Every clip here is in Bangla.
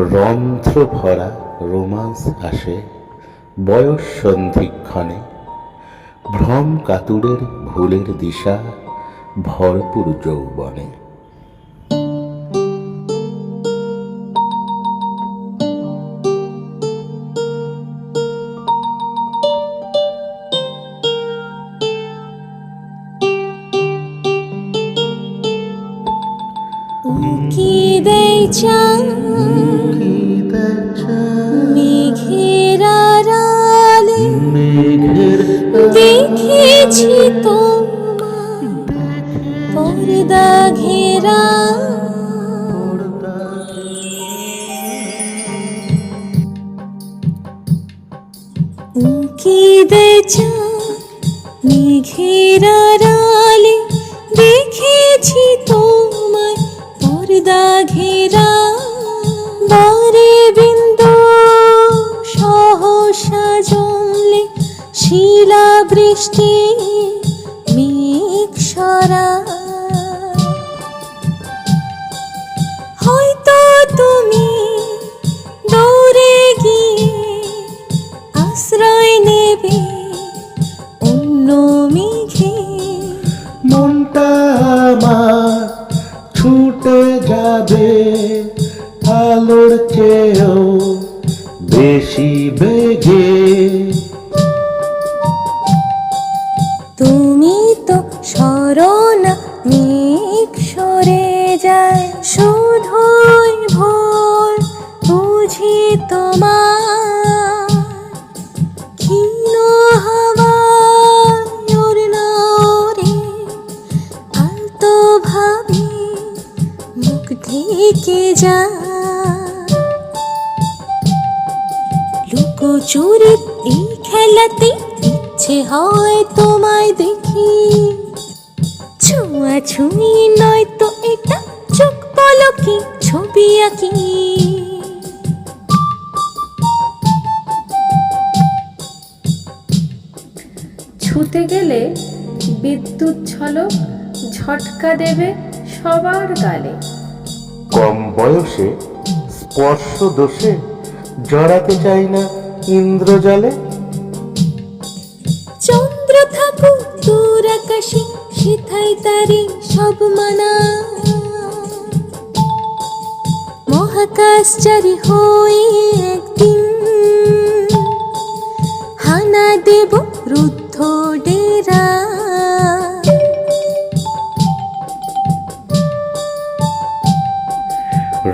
রন্ধ্র ভরা রোমান্স আসে বয়স সন্ধিক্ষণে, ভ্রম কাতুরের ভুলের দিশা ভরপুর যৌবনে। মেঘের আড়ালে দেখেছি তোমায় পর্দা ঘেরা, উঁকি দেয় মেঘের আড়ালে দেখেছি তোমায় পর্দা ঘেরা। বারে বিন্দু সহসা জমলে শিলা বৃষ্টি মেঘ সরা, হয়তো তুমি দৌড়ে গিয়ে আশ্রয় নেবে অন্য মেঘে। মনটা আমার ছুটে যাবে আলোর চেয়েও বেশি বেগে। তুমি তো সরনা মেঘ সরে যায়, শুধুই ভোর বুঝি তোমার ক্ষীণ হাওয়ায় ওড়না ওড়ে আলতো ভাবে মুখ ঢেকে যায়। লুকোচুরির এই খেলাতে ইচ্ছে হয় তোমায় দেখি, ছোঁয়াছুঁয়ি নয় তো এটা চোখ পলকে ছবি আঁকি। ছুতে গেলে বিদ্যুৎ ঝলক ঝটকা দেবে সবার গালে। কম বয়সে স্পর্শ দোষে জড়াতে চাই না ইন্দ্রজালে। চন্দ্র থাকুক দূর আকাশে সেথায় তারে সব মানা, মহাকাশচারী হয়ে একদিন হানা দেব রুদ্ধ ডেরা।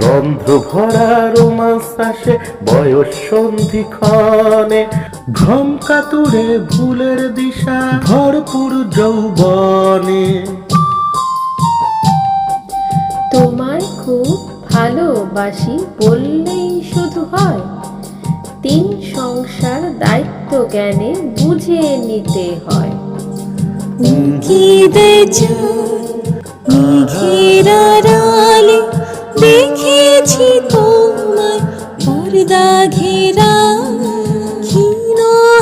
রন্ধ্র ভরা রোমান্স আসে বয়স সন্ধিক্ষণে, ভ্রম কাতুরে ভুলের দিশা ভরপুর যৌবনে। তোমায় খুব ভালোবাসি বললেই শুধু হয়, তিন সংসার দায়িত্ব জ্ঞানে বুঝে নিতে হয়। উঁকি দেয় মেঘের আড়ালে দেখেছি তোমায় পর্দা ঘেরা, ক্ষীণ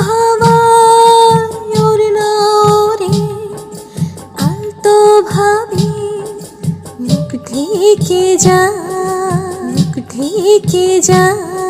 হাওয়ায় ওড়না ওড়ে আলতো ভাবে মুখ ঢেকে যায়, মুখ ঢেকে যায়।